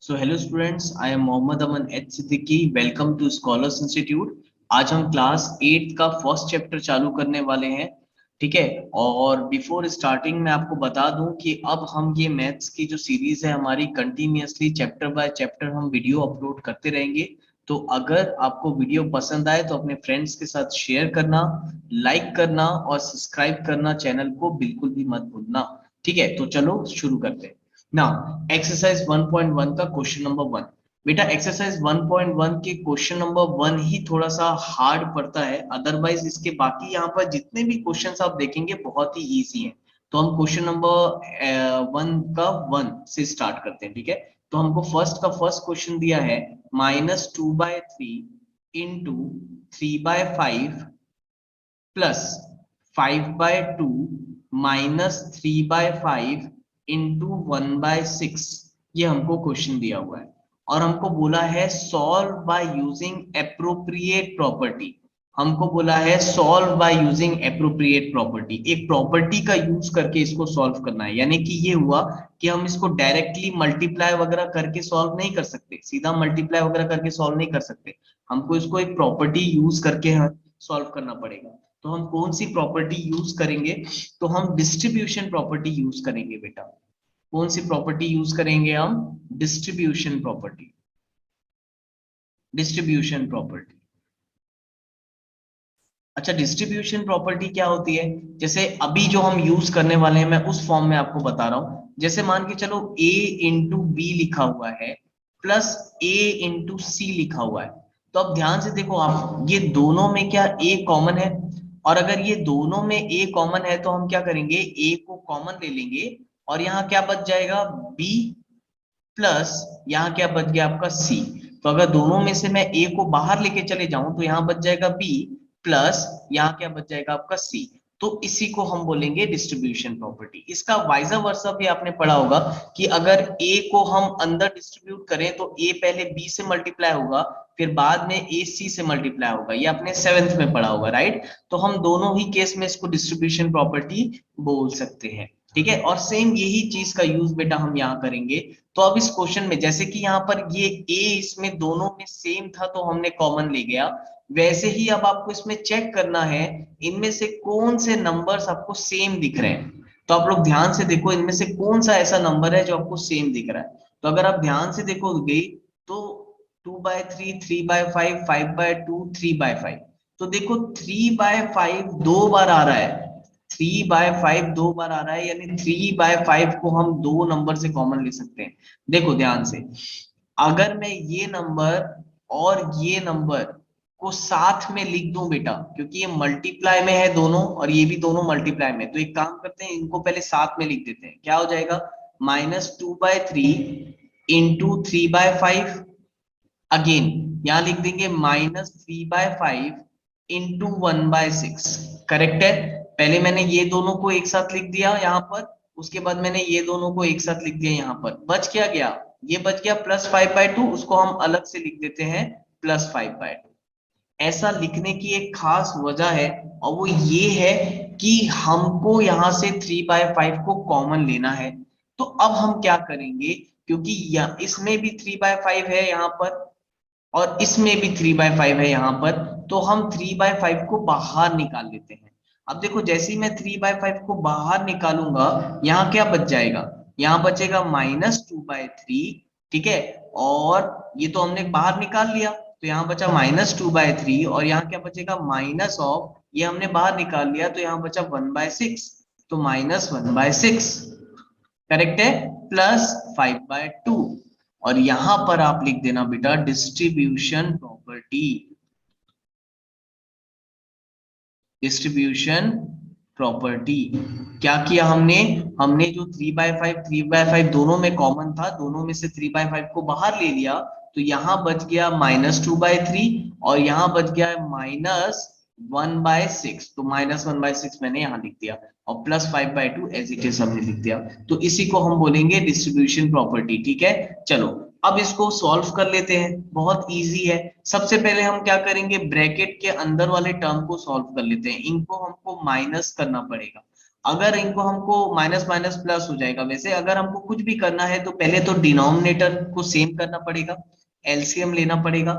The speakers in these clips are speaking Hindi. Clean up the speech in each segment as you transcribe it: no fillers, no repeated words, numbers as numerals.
So hello students, I am Mohammad Aman H Siddiqui. Welcome to scholars institute. आज हम क्लास 8 का फर्स्ट चैप्टर चालू करने वाले हैं। ठीक है। और बिफोर स्टार्टिंग मैं आपको बता दूं कि अब हम ये मैथ्स की जो सीरीज है हमारी, कंटिन्यूअसली चैप्टर बाय चैप्टर हम वीडियो अपलोड करते रहेंगे। तो अगर आपको वीडियो पसंद आए तो अपने फ्रेंड्स के साथ शेयर करना, लाइक करना और सब्सक्राइब करना चैनल को बिल्कुल भी मत भूलना। ठीक है, तो चलो शुरू करते हैं। नाउ एक्सरसाइज 1.1 का क्वेश्चन नंबर 1। बेटा एक्सरसाइज 1.1 के क्वेश्चन नंबर 1 ही थोड़ा सा हार्ड पड़ता है, अदरवाइज इसके बाकी यहाँ पर जितने भी क्वेश्चंस आप देखेंगे बहुत ही इजी हैं। तो हम क्वेश्चन नंबर 1 से स्टार्ट करते हैं। ठीक है। तो हमको फर्स्ट क्वेश्चन दिया है -2/3 इंटू 3/5 प्लस 5/2 -3/5 इंटू 1/6। ये हमको क्वेश्चन दिया हुआ है और हमको बोला है solve by using appropriate property. हमको बोला है solve by using appropriate property, एक प्रॉपर्टी का यूज करके इसको सॉल्व करना है। यानी कि ये हुआ कि हम इसको डायरेक्टली मल्टीप्लाई वगैरह करके सॉल्व नहीं कर सकते, सीधा मल्टीप्लाई वगैरह करके सॉल्व नहीं कर सकते। हमको इसको एक प्रॉपर्टी यूज करके सॉल्व करना पड़ेगा। तो हम कौन सी प्रॉपर्टी यूज करेंगे? तो हम डिस्ट्रीब्यूशन प्रॉपर्टी यूज करेंगे बेटा। कौन सी प्रॉपर्टी यूज करेंगे हम? Distribution property. Distribution property. अच्छा, डिस्ट्रीब्यूशन प्रॉपर्टी क्या होती है? जैसे अभी जो हम यूज करने वाले हैं मैं उस फॉर्म में आपको बता रहा हूं। जैसे मान के चलो a इंटू बी लिखा हुआ है प्लस a इंटू सी लिखा हुआ है। तो अब ध्यान से देखो आप, ये दोनों में क्या a कॉमन है? और अगर ये दोनों में a कॉमन है तो हम क्या करेंगे, a को कॉमन ले लेंगे और यहाँ क्या बच जाएगा, b प्लस यहाँ क्या बच गया आपका c। तो अगर दोनों में से मैं a को बाहर लेके चले जाऊं तो यहाँ बच जाएगा b प्लस यहाँ क्या बच जाएगा आपका c। तो इसी को हम बोलेंगे डिस्ट्रीब्यूशन प्रॉपर्टी। इसका वाइजा वर्सा भी आपने पढ़ा होगा कि अगर a को हम अंदर डिस्ट्रीब्यूट करें तो a पहले b से मल्टीप्लाई होगा, फिर बाद में a c से मल्टीप्लाई होगा। ये आपने 7th में पढ़ा होगा, राइट? तो हम दोनों ही केस में इसको डिस्ट्रीब्यूशन प्रॉपर्टी बोल सकते हैं। ठीक है। और सेम यही चीज का यूज बेटा हम यहाँ करेंगे। तो अब इस क्वेश्चन में जैसे कि यहाँ पर ये a इसमें दोनों में सेम था तो हमने कॉमन ले गया, वैसे ही अब आपको इसमें चेक करना है इनमें से कौन से नंबर्स आपको सेम दिख रहे हैं। तो आप लोग ध्यान से देखो इनमें से कौन सा ऐसा नंबर है जो आपको सेम दिख रहा है। तो अगर आप ध्यान से देखोगे तो 2/3, 3/5, 5/2, 3/5। तो देखो 3/5 दो बार आ रहा है, 3/5 दो बार आ रहा है, यानी 3/5 को हम दो नंबर से कॉमन ले सकते हैं। देखो ध्यान से, अगर मैं ये नंबर और ये नंबर को साथ में लिख दूं बेटा, क्योंकि ये मल्टीप्लाई में है दोनों और ये भी दोनों मल्टीप्लाई में, तो एक काम करते हैं इनको पहले साथ में लिख देते हैं। क्या हो जाएगा, -2/3 इंटू 3/5। अगेन यहां लिख देंगे -3/5 इंटू 1/6। करेक्ट है। पहले मैंने ये दोनों को एक साथ लिख दिया यहाँ पर, उसके बाद मैंने ये दोनों को एक साथ लिख दिया यहाँ पर। बच क्या गया, ये बच गया +5/2, उसको हम अलग से लिख देते हैं +5/2। ऐसा लिखने की एक खास वजह है और वो ये है कि हमको यहाँ से 3/5 को कॉमन लेना है। तो अब हम क्या करेंगे, क्योंकि इसमें भी 3/5 है यहाँ पर और इसमें भी 3/5 है यहाँ पर, तो हम 3/5 को बाहर निकाल लेते हैं। अब देखो जैसे ही मैं 3/5 को बाहर निकालूंगा, यहाँ क्या बच जाएगा, यहाँ बचेगा -2/3। ठीक है। और ये तो हमने बाहर निकाल लिया, तो यहाँ बचा -2/3 और यहाँ क्या बचेगा, माइनस ऑफ, ये हमने बाहर निकाल लिया तो यहाँ बचा 1/6। तो -1/6 करेक्ट है, +5/2। और यहां पर आप लिख देना बेटा डिस्ट्रीब्यूशन प्रॉपर्टी। डिस्ट्रीब्यूशन प्रॉपर्टी क्या किया हमने, हमने जो 3/5 दोनों में कॉमन था, दोनों में से 3/5 को बाहर ले लिया, तो यहां बच गया -2/3 और यहां बच गया -1/6। तो -1/6 मैंने यहां लिख दिया और +5/2 एज इट इज हमने लिख दिया। तो इसी को हम बोलेंगे डिस्ट्रीब्यूशन प्रॉपर्टी। ठीक है। चलो अब इसको सॉल्व कर लेते हैं, बहुत इजी है। सबसे पहले हम क्या करेंगे, ब्रैकेट के अंदर वाले टर्म को सॉल्व कर लेते हैं, इनको हमको माइनस करना पड़ेगा। अगर इनको हमको माइनस माइनस प्लस हो जाएगा। वैसे अगर हमको कुछ भी करना है तो पहले तो डिनोमिनेटर को सेम करना पड़ेगा, एलसीएम लेना पड़ेगा।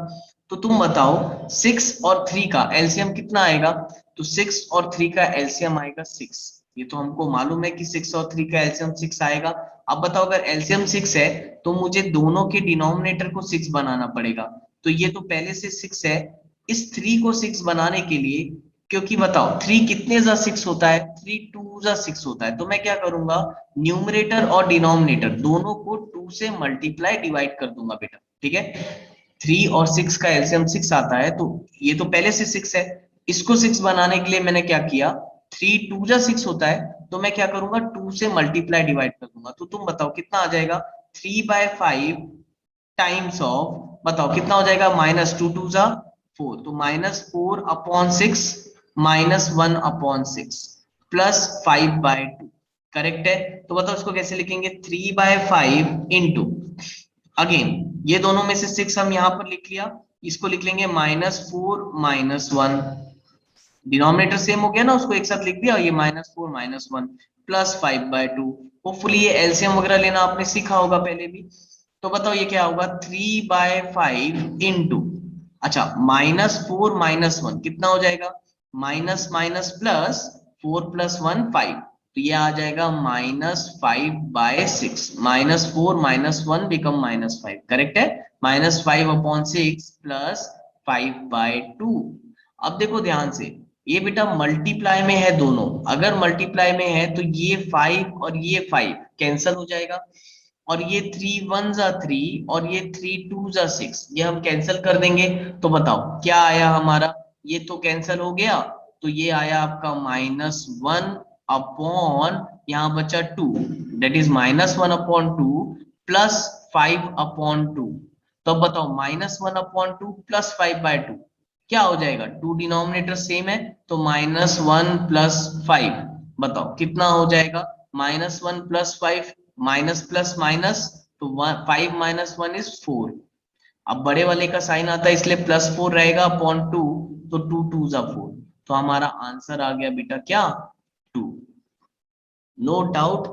तो तुम बताओ 6 और 3 का एलसीएम कितना आएगा? तो 6 और 3 का एलसीएम आएगा 6। ये तो हमको मालूम है कि 6 और 3 का एलसीएम 6 आएगा। अब बताओ अगर एलसीएम 6 है तो मुझे दोनों के डिनोमिनेटर को 6 बनाना पड़ेगा। तो ये तो पहले से 6 है। इस 3 को 6 बनाने के लिए, क्योंकि बताओ 3 कितने जा 6 होता है? 3 2 जा 6 होता है। तो मैं क्या करूंगा, न्यूमरेटर और डिनोमिनेटर दोनों को 2 से मल्टीप्लाई डिवाइड कर दूंगा बेटा। ठीक है, 3 और 6 का एलसीएम 6 आता है, तो ये तो पहले से 6 है। इसको 6 बनाने के लिए मैंने क्या किया, 3 2 जा 6 होता है, तो मैं क्या करूंगा 2 से मल्टीप्लाई डिवाइड कर दूंगा। तो तुम बताओ कितना आ जाएगा, 3/5 टाइम्स ऑफ, बताओ कितना हो जाएगा, -2 2 जा 4, तो -4/6 -1/6 प्लस 5/2। करेक्ट है? तो बताओ इसको कैसे लिखेंगे, 3/5 इंटू, अगेन ये दोनों में से 6 हम यहां पर लिख लिया, इसको लिख लेंगे -4 -1, डिनोमिनेटर सेम हो गया ना, उसको एक साथ लिख दिया, ये -4 -1 प्लस 5/2। होपफुली ये एलसीएम वगैरह लेना आपने सीखा होगा पहले भी। तो बताओ ये क्या होगा, 3/5 इंटू, अच्छा -4 -1 कितना हो जाएगा, माइनस माइनस प्लस 4 + 1 5, तो ये आ जाएगा -5/6, -4 -1 बिकम -5। करेक्ट है, -5/6 प्लस 5/2। अब देखो ध्यान से, ये बेटा मल्टीप्लाई में है दोनों, अगर मल्टीप्लाई में है तो ये 5 और ये 5 कैंसिल हो जाएगा, और ये 3 1 जा 3 और ये 3 2 जा 6 ये हम कैंसिल कर देंगे। तो बताओ क्या आया हमारा, ये तो कैंसिल हो गया, तो ये आया आपका -1 अपॉन, यहाँ बचा 2, दैट इज -1/2 प्लस 5/2। तो अब बताओ -1/2 प्लस 5/2 क्या हो जाएगा, 2 डिनोमिनेटर सेम है, तो -1 + 5, बताओ कितना हो जाएगा, -1 + 5, माइनस प्लस माइनस, तो 5 - 1 = 4। अब बड़े वाले का साइन आता है इसलिए +4 रहेगा अपॉन 2, तो 2 2 जा 4, तो हमारा आंसर आ गया बेटा क्या, 2। नो डाउट,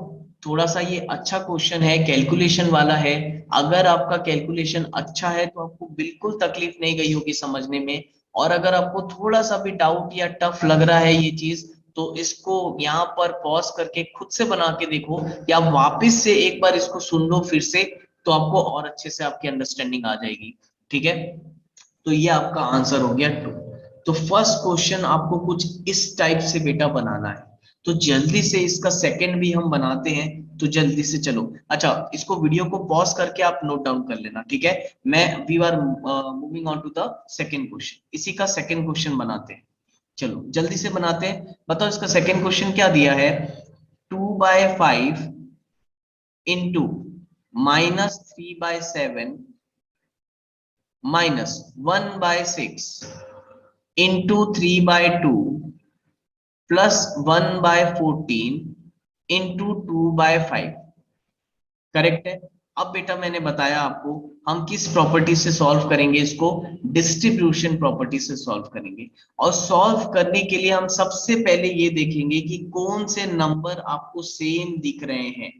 थोड़ा सा ये अच्छा क्वेश्चन है, कैलकुलेशन वाला है। अगर आपका कैलकुलेशन अच्छा है तो आपको बिल्कुल तकलीफ नहीं गई होगी समझने में। और अगर आपको थोड़ा सा भी डाउट या टफ लग रहा है ये चीज, तो इसको यहाँ पर पॉज करके खुद से बना के देखो, या वापस से एक बार इसको सुन लो फिर से, तो आपको और अच्छे से आपकी अंडरस्टैंडिंग आ जाएगी। ठीक है, तो ये आपका आंसर हो गया 2। तो फर्स्ट क्वेश्चन आपको कुछ इस टाइप से बेटा बनाना है, तो जल्दी से इसका सेकंड भी हम बनाते हैं, तो जल्दी से चलो। अच्छा, इसको वीडियो को पॉज करके आप नोट डाउन कर लेना, ठीक है। मैं we are moving on to the second question, इसी का सेकंड क्वेश्चन बनाते हैं। चलो जल्दी से बनाते हैं, बताओ इसका सेकंड क्वेश्चन क्या दिया है, 2/5 into -3/7 -1/6 into 3/2 plus 1/14 into 2/5। Correct है। अब बेटा मैंने बताया आपको, हम किस प्रॉपर्टी से सॉल्व करेंगे इसको, डिस्ट्रीब्यूशन प्रॉपर्टी से सॉल्व करेंगे। और सॉल्व करने के लिए हम सबसे पहले ये देखेंगे कि कौन से नंबर आपको सेम दिख रहे हैं।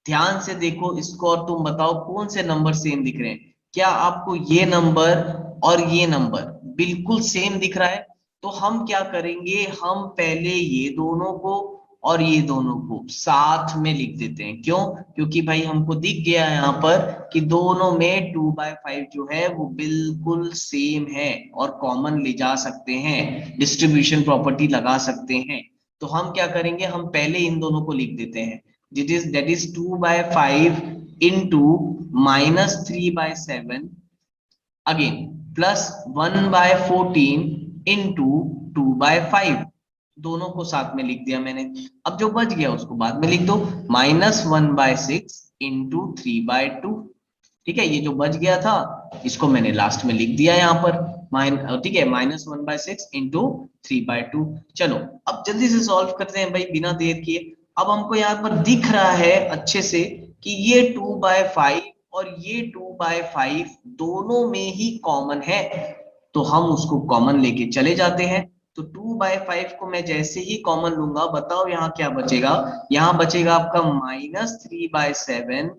ध्यान से देखो इसको और तुम बताओ कौन से नंबर सेम दिख रहे हैं। क्या आपको ये नंबर और ये नंबर बिल्कुल सेम दिख रहा है? तो हम क्या करेंगे, हम पहले ये दोनों को और ये दोनों को साथ में लिख देते हैं। क्यों? क्योंकि भाई हमको दिख गया यहाँ पर कि दोनों में 2/5 जो है वो बिल्कुल सेम है, और कॉमन ले जा सकते हैं, डिस्ट्रीब्यूशन प्रॉपर्टी लगा सकते हैं। तो हम क्या करेंगे, हम पहले इन दोनों को लिख देते हैं, that is 2/5 into -3/7 again plus 1/14 into 2/5, दोनों को साथ में लिख दिया मैंने। अब जो बच गया उसको बाद में लिख दो, -1/6 into 3/2। ठीक है, ये जो बच गया था इसको मैंने लास्ट में लिख दिया यहाँ पर, ठीक है, -1/6 इंटू 3/2। चलो अब जल्दी से सॉल्व करते हैं भाई बिना देर किए। अब हमको यहाँ पर दिख रहा है अच्छे से कि ये 2/5 और ये 2/5 दोनों में ही कॉमन है, तो हम उसको कॉमन लेके चले जाते हैं। तो 2/5 को मैं जैसे ही कॉमन लूंगा, बताओ यहाँ क्या बचेगा, यहाँ बचेगा आपका -3/7,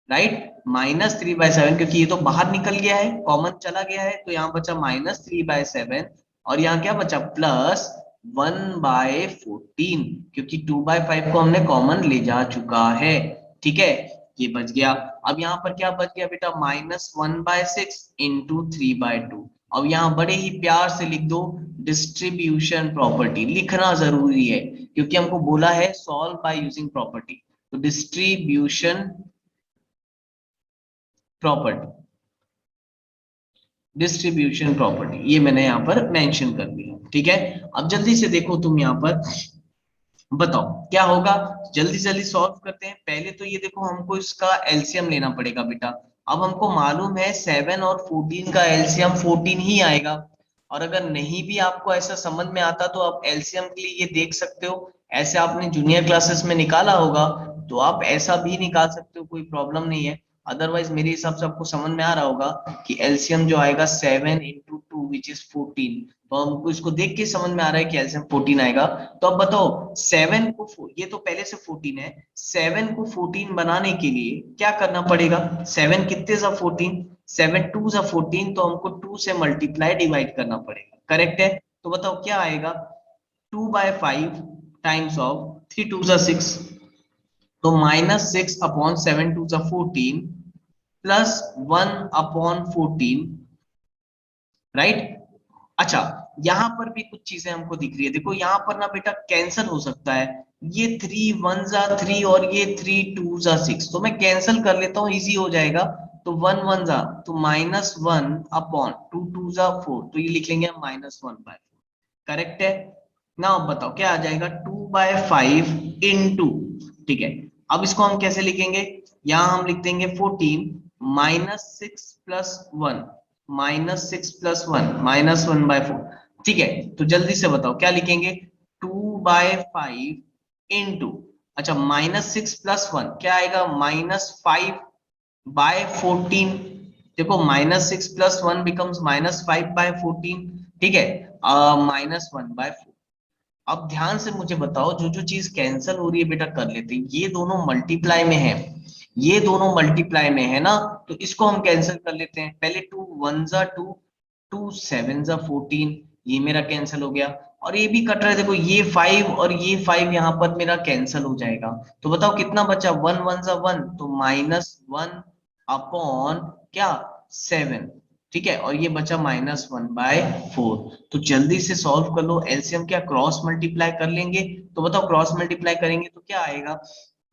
राइट, -3/7, क्योंकि ये तो बाहर निकल गया है, कॉमन चला गया है, तो यहाँ बचा -3/7, और यहाँ क्या बचा, +1/14, क्योंकि 2/5 को हमने कॉमन ले जा चुका है, ठीक है, ये बच गया। अब यहाँ पर क्या बच गया बेटा, -1/6 इंटू 3/2। अब यहाँ बड़े ही प्यार से लिख दो डिस्ट्रीब्यूशन प्रॉपर्टी, लिखना जरूरी है क्योंकि हमको बोला है सॉल्व बाय यूजिंग प्रॉपर्टी, तो डिस्ट्रीब्यूशन प्रॉपर्टी, डिस्ट्रीब्यूशन प्रॉपर्टी ये मैंने यहाँ पर मेंशन कर दिया, ठीक है। अब जल्दी से देखो तुम यहाँ पर, बताओ क्या होगा, जल्दी जल्दी सॉल्व करते हैं। पहले तो ये देखो हमको इसका एलसीएम लेना पड़ेगा बेटा। अब हमको मालूम है 7 और 14 का एलसीएम 14 ही आएगा, और अगर नहीं भी आपको ऐसा समझ में आता तो आप एलसीएम के लिए ये देख सकते हो, ऐसे आपने जूनियर क्लासेस में निकाला होगा, तो आप ऐसा भी निकाल सकते हो, कोई प्रॉब्लम नहीं है। अदरवाइज मेरे हिसाब से आपको समझ में आ रहा होगा कि एलसीएम जो आएगा 7 × 2 विच इज 14, तो हमको इसको देख के समझ में आ रहा है कि एलसीएम 14 आएगा। तो अब बताओ 7 को, ये तो पहले से 14 है, 7 को 14 बनाने के लिए क्या करना पड़ेगा, 7 कितने सा 14, 7 2 सा 14, तो हमको 2 से मल्टीप्लाई डिवाइड करना पड़ेगा, करेक्ट है। तो बताओ क्या आएगा, 2/5 टाइम्स ऑफ 3 2 सा 6, तो -6/7 2 सा 14 +1/14, राइट। अच्छा, यहाँ पर भी कुछ चीजें हमको दिख रही है, देखो यहाँ पर ना बेटा कैंसल हो सकता है, ये 3 1 सा 3 और ये 3 2 सा 6, तो मैं कैंसल कर लेता हूँ, इजी हो जाएगा। तो 1 1 सा, तो -1/2 2 सा 4, तो ये लिख लेंगे हम -1/4, करेक्ट है ना। अब बताओ क्या आ जाएगा, 2/5 इंटू, ठीक है। अब इसको हम कैसे लिखेंगे, यहाँ हम लिख देंगे 14 -6 + 1, -6 + 1 -1/4, ठीक है। तो जल्दी से बताओ क्या लिखेंगे, 2/5 इंटू, अच्छा -6 + 1 क्या आएगा, -5/14, देखो -6 + 1 बिकम्स -5/14, ठीक है, -1/4। अब ध्यान से मुझे बताओ, जो जो चीज कैंसिल हो रही है बेटा कर लेते हैं, ये दोनों मल्टीप्लाई में है, ये दोनों मल्टीप्लाई में है ना, तो इसको हम कैंसिल कर लेते हैं। पहले 2 1 सा 2, 2 7 सा 14, ये मेरा कैंसिल हो गया, और ये भी कट रहा है, देखो ये 5 और ये 5 यहाँ पर मेरा कैंसिल हो जाएगा। तो बताओ कितना बचा, 1 1 सा 1, तो -1/, क्या, 7, ठीक है, और ये बचा -1/4। तो जल्दी से सॉल्व कर लो, एलसीएम क्या क्रॉस मल्टीप्लाई कर लेंगे, तो बताओ क्रॉस मल्टीप्लाई करेंगे तो क्या आएगा,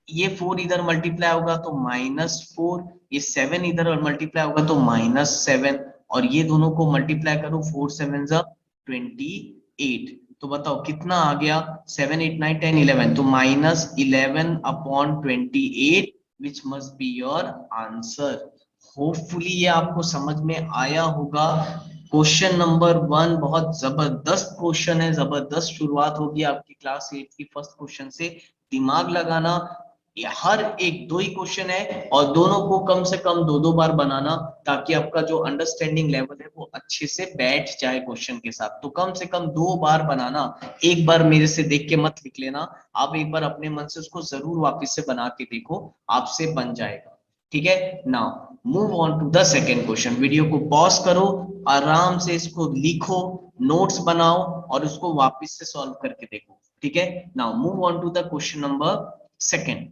ये 4 इधर मल्टीप्लाई होगा तो -4, ये 7 इधर मल्टीप्लाई होगा तो -7, और ये दोनों को मल्टीप्लाई करो, 4 7 सा 28, तो बताओ कितना आ गया, 7 8 9 10 11, तो -11/28, which must be your answer. Hopefully ये आपको समझ में आया होगा। क्वेश्चन नंबर 1 बहुत जबरदस्त क्वेश्चन है, जबरदस्त शुरुआत होगी आपकी क्लास 8 की फर्स्ट क्वेश्चन से। दिमाग लगाना, ये हर एक 2 ही क्वेश्चन है, और दोनों को कम से कम 2 2 बार बनाना, ताकि आपका जो अंडरस्टैंडिंग लेवल है वो अच्छे से बैठ जाए क्वेश्चन के साथ। तो कम से कम 2 बार बनाना, एक बार मेरे से देख के मत लिख लेना, आप एक बार अपने मन से उसको जरूर वापस से बना के देखो, आपसे बन जाएगा, ठीक है। Now move on to the second question, video को पॉज करो, आराम से इसको लिखो, नोट्स बनाओ, और उसको वापस से सॉल्व करके देखो, ठीक है। Now move on to the question number second.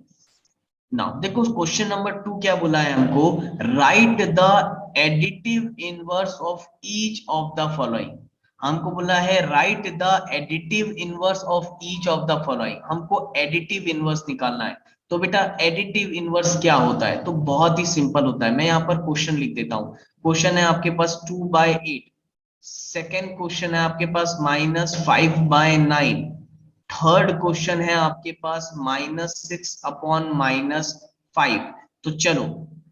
Now देखो क्वेश्चन नंबर 2 क्या बोला है हमको, write the additive inverse of each of the following. हमको बोला है write the additive inverse of each of the following, हमको एडिटिव इनवर्स निकालना है। तो बेटा एडिटिव इनवर्स क्या होता है, तो बहुत ही सिंपल होता है, मैं यहाँ पर क्वेश्चन लिख देता हूँ। क्वेश्चन है आपके पास 2/8, सेकेंड क्वेश्चन है आपके पास -5/9, थर्ड क्वेश्चन है आपके पास -6/-5। तो चलो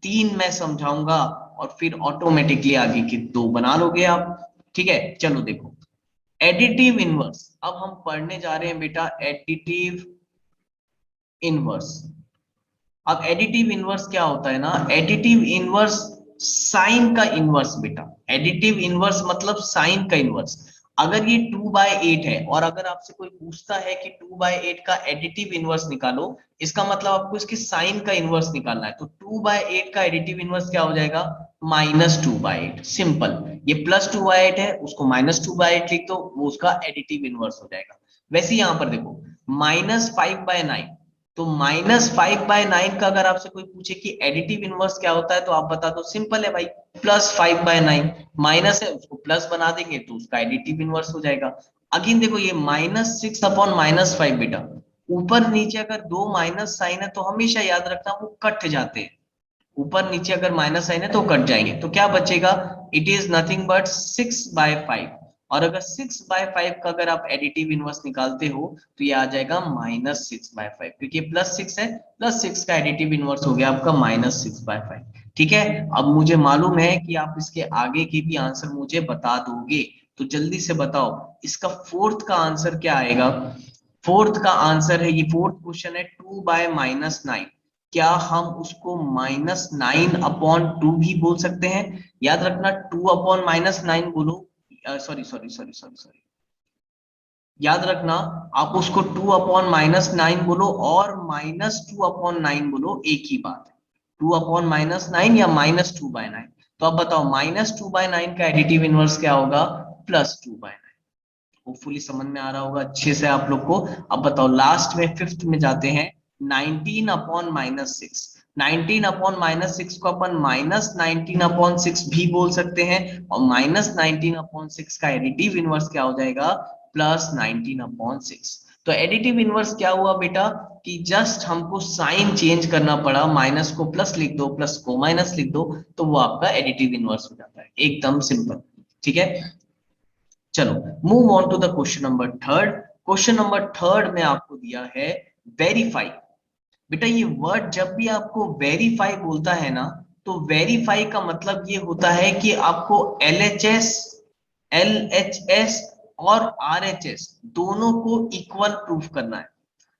3 मैं समझाऊंगा, और फिर ऑटोमेटिकली आगे की 2 बना लोगे आप, ठीक है। चलो देखो एडिटिव इनवर्स, अब हम पढ़ने जा रहे हैं बेटा एडिटिव इनवर्स। अब एडिटिव इनवर्स क्या होता है ना, एडिटिव इनवर्स साइन का इनवर्स बेटा, एडिटिव इनवर्स मतलब साइन का इनवर्स। अगर ये 2/8 है और अगर आपसे कोई पूछता है कि 2/8 का एडिटिव इनवर्स निकालो, इसका मतलब आपको इसके साइन का इनवर्स निकालना है, तो 2/8 का एडिटिव इनवर्स क्या हो जाएगा, -2/8। सिंपल, ये +2/8 है, उसको -2/8 लिख दो, वो उसका एडिटिव इनवर्स हो जाएगा। वैसे यहां पर देखो -5/9, तो -5/9 का अगर आपसे कोई पूछे कि एडिटिव इनवर्स क्या होता है तो आप बता दो, सिंपल है भाई, +5/9। माइनस है उसको प्लस बना देंगे तो उसका एडिटिव इनवर्स हो जाएगा। अगेन देखो ये -6/-5 बेटा, ऊपर नीचे अगर दो माइनस साइन है तो हमेशा याद रखना वो कट जाते हैं, ऊपर नीचे अगर माइनस साइन है तो कट जाएंगे, तो क्या बचेगा, इट इज नथिंग बट 6/5। और अगर 6/5 का अगर आप एडिटिव इनवर्स निकालते हो तो ये आ जाएगा -6/5, क्योंकि +6 है, +6 का एडिटिव इनवर्स हो गया आपका -6/5। ठीक है, अब मुझे मालूम है कि आप इसके आगे के भी आंसर मुझे बता दोगे, तो जल्दी से बताओ इसका फोर्थ का आंसर क्या आएगा। फोर्थ का आंसर है, ये फोर्थ क्वेश्चन है, 2/-9। क्या हम उसको -9/2 भी बोल सकते हैं। याद रखना 2/-9 बोलो, sorry sorry sorry sorry sorry, याद रखना आप उसको 2/-9 बोलो और -2/9 बोलो, एक ही बात है, 2/-9 या -2/9। तो अब बताओ -2/9 का एडिटिव इनवर्स क्या होगा, +2/9। होपफुली समझ में आ रहा होगा अच्छे से आप लोग को। अब बताओ लास्ट में फिफ्थ में जाते हैं, 19/-6। 19/-6 को अपन -19/6 भी बोल सकते हैं, और -19/6 का एडिटिव इनवर्स क्या हो जाएगा, +19/6। तो एडिटिव इनवर्स क्या हुआ बेटा, कि जस्ट हमको साइन चेंज करना पड़ा, माइनस को प्लस लिख दो, प्लस को माइनस लिख दो, तो वो आपका एडिटिव इनवर्स हो जाता है, एकदम सिंपल। ठीक है, चलो move on to the question number third. Question number third में आपको दिया है वेरीफाई। बेटा ये वर्ड जब भी आपको वेरीफाई बोलता है ना, तो वेरीफाई का मतलब ये होता है कि आपको LHS, LHS और RHS दोनों को इक्वल प्रूफ करना है।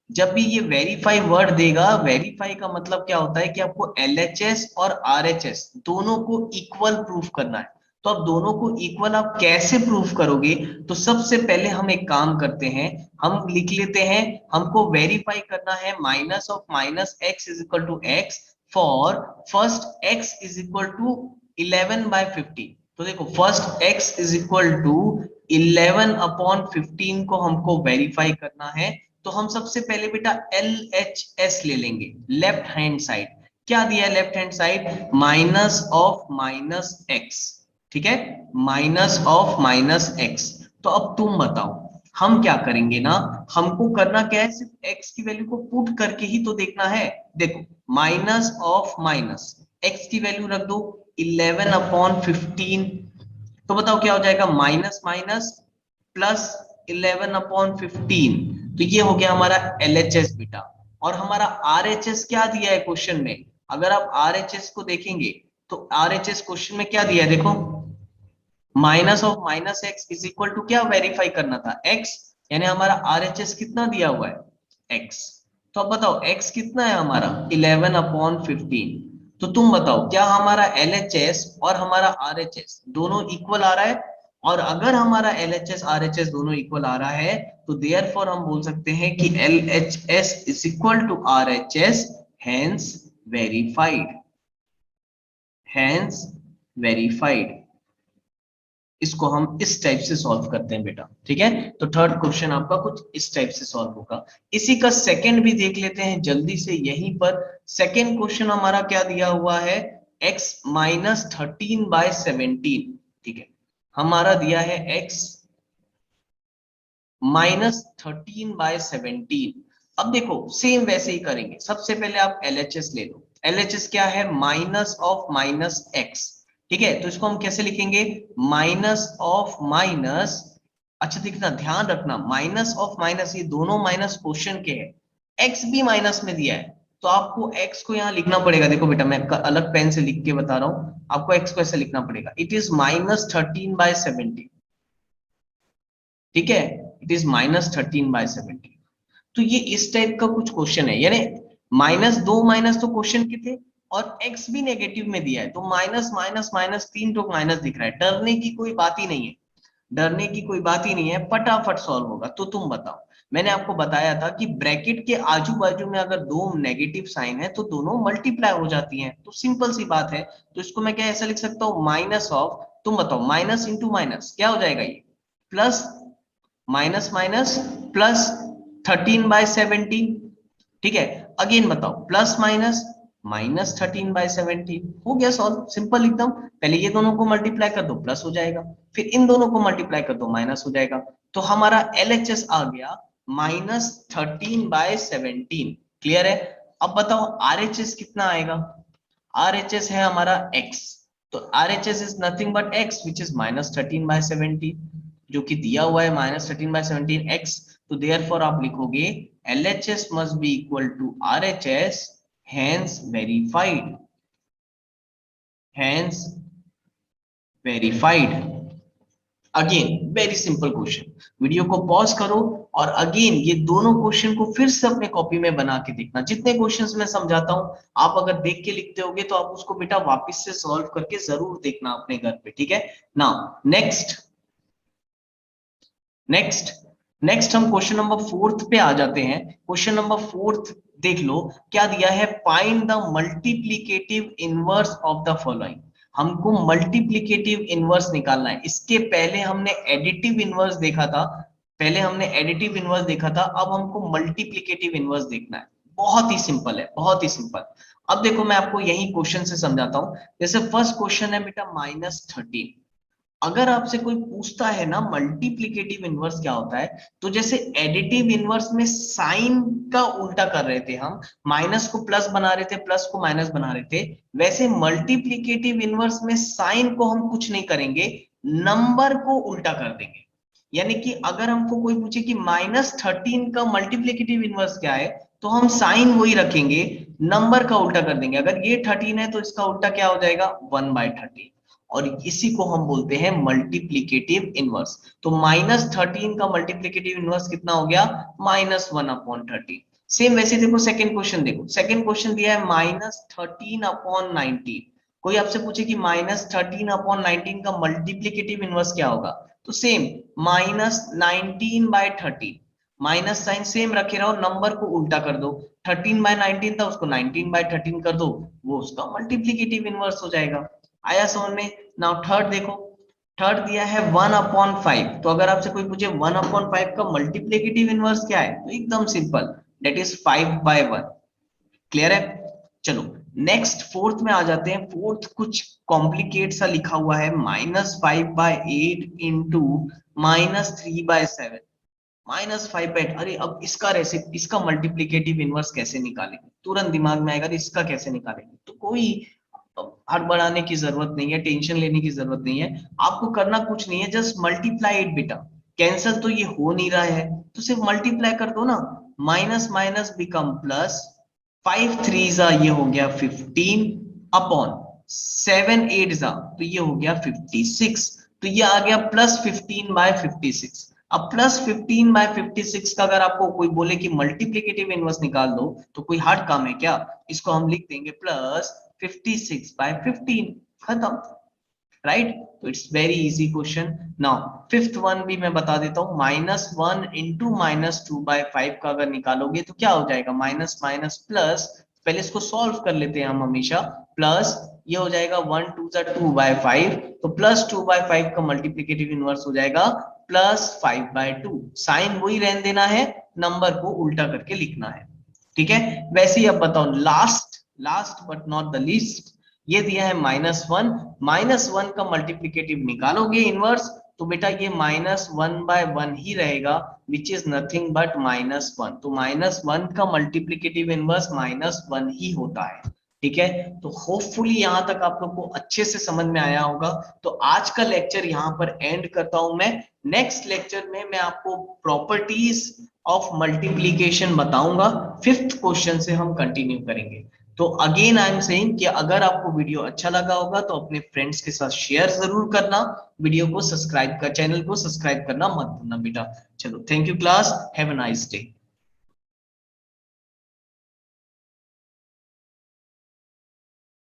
जब भी ये वेरीफाई वर्ड देगा, वेरीफाई का मतलब क्या होता है कि आपको LHS और RHS दोनों को इक्वल प्रूफ करना है। तो अब दोनों को इक्वल आप कैसे प्रूफ करोगे, तो सबसे पहले हम एक काम करते हैं, हम लिख लेते हैं, हमको वेरीफाई करना है -(-x) फॉर फर्स्ट x = 11/15। तो देखो फर्स्ट x = 11/15 को हमको वेरीफाई करना है। तो हम सबसे पहले बेटा LHS ले लेंगे, लेफ्ट हैंड साइड। क्या दिया है लेफ्ट हैंड साइड, -(-x). ठीक है, -(-x). तो अब तुम बताओ हम क्या करेंगे ना, हमको करना क्या है, सिर्फ x की वैल्यू को पुट करके ही तो देखना है। देखो -(-x) की वैल्यू रख दो 11/15। तो बताओ क्या हो जाएगा, माइनस माइनस प्लस 11/15। तो ये हो गया हमारा LHS बेटा। और हमारा RHS क्या दिया है क्वेश्चन में, अगर आप RHS को देखेंगे तो RHS क्वेश्चन में क्या दिया है देखो, -(-x) क्या वेरीफाई करना था, x, यानी हमारा RHS कितना दिया हुआ है, x। तो अब बताओ x कितना है हमारा, 11/15। तो तुम बताओ क्या हमारा LHS और हमारा RHS दोनों इक्वल आ रहा है, और अगर हमारा LHS RHS दोनों इक्वल आ रहा है तो देयरफॉर हम बोल सकते हैं कि LHS = RHS, hence verified, hence verified. इसको हम इस टाइप से सॉल्व करते हैं बेटा। ठीक है, तो थर्ड क्वेश्चन आपका कुछ इस टाइप से सॉल्व होगा। इसी का सेकंड भी देख लेते हैं जल्दी से, यहीं पर सेकंड क्वेश्चन हमारा क्या दिया हुआ है, x -13/17। ठीक है, हमारा दिया है x -13/17। अब देखो सेम वैसे ही करेंगे, सबसे पहले आप LHS ले लो। LHS क्या है, -(-x). ठीक है, तो इसको हम कैसे लिखेंगे, -(-), अच्छा देखना ध्यान रखना, -(-) ये दोनों माइनस क्वेश्चन के हैं, x भी माइनस में दिया है, तो आपको x को यहाँ लिखना पड़ेगा। देखो बेटा मैं अलग पेन से लिख के बता रहा हूँ, आपको x को ऐसे लिखना पड़ेगा, इट इज -13/17। ठीक है, इट इज -13/17। तो ये इस टाइप का कुछ क्वेश्चन है, यानी -2 माइनस तो क्वेश्चन के थे और x भी नेगेटिव में दिया है, तो माइनस माइनस माइनस 3 तो माइनस दिख रहा है, डरने की कोई बात ही नहीं है। डरने की कोई बात ही नहीं है, फटाफट सॉल्व होगा। तो तुम बताओ, मैंने आपको बताया था कि ब्रैकेट के आजू बाजू में अगर दो नेगेटिव साइन है तो दोनों मल्टीप्लाई हो जाती हैं, तो सिंपल सी बात है। तो इसको मैं क्या ऐसा लिख सकता हूँ, माइनस ऑफ, तुम बताओ, माइनस इंटू माइनस क्या हो जाएगा ये, प्लस, माइनस माइनस प्लस 13/17। ठीक है, अगेन बताओ, प्लस माइनस माइनस 13/17, हो गया सॉल्व, सिंपल एकदम। पहले ये दोनों को मल्टीप्लाई कर दो, प्लस हो जाएगा, फिर इन दोनों को मल्टीप्लाई कर दो, माइनस हो जाएगा। तो हमारा LHS आ गया -13/17। क्लियर है? अब बताओ RHS कितना आएगा। RHS है हमारा x, तो RHS is nothing but x which is -13/17, जो कि दिया हुआ है -13/17 x। तो देयरफॉर आप लिखोगे LHS must be equal to RHS, hence verified, hence verified। Again very simple question, video को पॉज करो और अगेन ये दोनों क्वेश्चन को फिर से अपने कॉपी में बना के देखना। जितने क्वेश्चंस मैं समझाता हूं आप अगर देख के लिखते होगे तो आप उसको बेटा वापस से सॉल्व करके जरूर देखना अपने घर पे, ठीक है। नाउ नेक्स्ट नेक्स्ट नेक्स्ट हम क्वेश्चन नंबर 4 पे आ जाते हैं। क्वेश्चन नंबर 4 देख लो क्या दिया है, find the multiplicative inverse of the following. हमको मल्टीप्लिकेटिव इनवर्स निकालना है। इसके पहले हमने एडिटिव इनवर्स देखा था, अब हमको मल्टीप्लिकेटिव इनवर्स देखना है। बहुत ही सिंपल है, बहुत ही सिंपल। अब देखो मैं आपको यही क्वेश्चन से समझाता हूं। जैसे फर्स्ट क्वेश्चन है बेटा -13। अगर आपसे कोई पूछता है ना मल्टीप्लिकेटिव इनवर्स क्या होता है, तो जैसे एडिटिव इनवर्स में साइन का उल्टा कर रहे थे हम, माइनस को प्लस बना रहे थे, प्लस को माइनस बना रहे थे, वैसे मल्टीप्लिकेटिव इनवर्स में साइन को हम कुछ नहीं करेंगे, नंबर को उल्टा कर देंगे। यानी कि अगर हमको कोई पूछे कि -13 का मल्टीप्लिकेटिव इनवर्स क्या है, तो हम साइन वही रखेंगे, नंबर का उल्टा कर देंगे। अगर ये 13 है तो इसका उल्टा क्या हो जाएगा, 1/13, और इसी को हम बोलते हैं मल्टीप्लिकेटिव इनवर्स। तो -13 का मल्टीप्लिकेटिव इनवर्स कितना हो गया, -1/13। सेम वैसे देखो सेकंड क्वेश्चन, देखो सेकंड क्वेश्चन दिया है -13/19। कोई आपसे पूछे कि -13/19 का मल्टीप्लिकेटिव इनवर्स क्या होगा, तो सेम -19/13, माइनस साइन सेम रखे रहो, नंबर को उल्टा कर दो। 13/19 था, उसको 19/13 कर दो, वो उसका मल्टीप्लिकेटिव इनवर्स हो जाएगा। आया समझ में? नाउ थर्ड देखो, थर्ड दिया है 1/5। तो अगर आपसे कोई पूछे 1/5 का मल्टीप्लिकेटिव इनवर्स क्या है, तो एकदम सिंपल, दैट इज 5/1। क्लियर है? चलो नेक्स्ट फोर्थ में आ जाते हैं। फोर्थ कुछ कॉम्प्लिकेट सा लिखा हुआ है, -5/8 इंटू -3/7, -5/8। अरे अब इसका रेसिपी, इसका मल्टीप्लिकेटिव इनवर्स कैसे निकालेंगे, तुरंत दिमाग में आएगा इसका कैसे निकालेंगे। तो कोई हड़बड़ाने की जरूरत नहीं है, टेंशन लेने की जरूरत नहीं है, आपको करना कुछ नहीं है, जस्ट मल्टीप्लाई इट बेटा। कैंसल तो ये हो नहीं रहा है, तो सिर्फ मल्टीप्लाई कर दो ना, माइनस माइनस बिकम प्लस, 5 3 ये हो गया 15 अपॉन 7 8 तो ये हो गया 56। तो ये आ गया +15/56। अब +15/56 का अगर आपको कोई बोले कि मल्टीप्लिकेटिव इनवर्स निकाल दो, तो कोई हार्ड काम है क्या, इसको हम लिख देंगे +56/15, खत्म, राइट। तो it's very easy question. Now fifth one भी मैं बता देता हूँ, -1 इंटू -2/5 का अगर निकालोगे तो क्या हो जाएगा, माइनस माइनस प्लस, पहले इसको सॉल्व कर लेते हैं हम हमेशा, प्लस ये हो जाएगा 1 2 2/5, तो +2/5 का मल्टीप्लिकेटिव इनवर्स हो जाएगा +5/2। साइन वही रहने देना है, नंबर को उल्टा करके लिखना है, ठीक है। वैसे ही अब बताओ last, last but not the least, ये दिया है -1, -1 का मल्टीप्लिकेटिव निकालोगे इनवर्स, तो बेटा ये -1/1 ही रहेगा, विच इज नथिंग बट -1। तो -1 का मल्टीप्लिकेटिव इनवर्स -1 ही होता है, ठीक है। तो होपफुली यहां तक आप लोग को अच्छे से समझ में आया होगा। तो आज का लेक्चर यहां पर एंड करता हूं मैं। नेक्स्ट लेक्चर में मैं आपको प्रॉपर्टीज ऑफ मल्टीप्लीकेशन बताऊंगा, फिफ्थ क्वेश्चन से हम कंटिन्यू करेंगे। तो अगेन आई एम सेइंग कि अगर आपको वीडियो अच्छा लगा होगा तो अपने फ्रेंड्स के साथ शेयर जरूर करना, वीडियो को सब्सक्राइब कर, चैनल को सब्सक्राइब करना मत भूलना बेटा। चलो thank you class, have a nice day.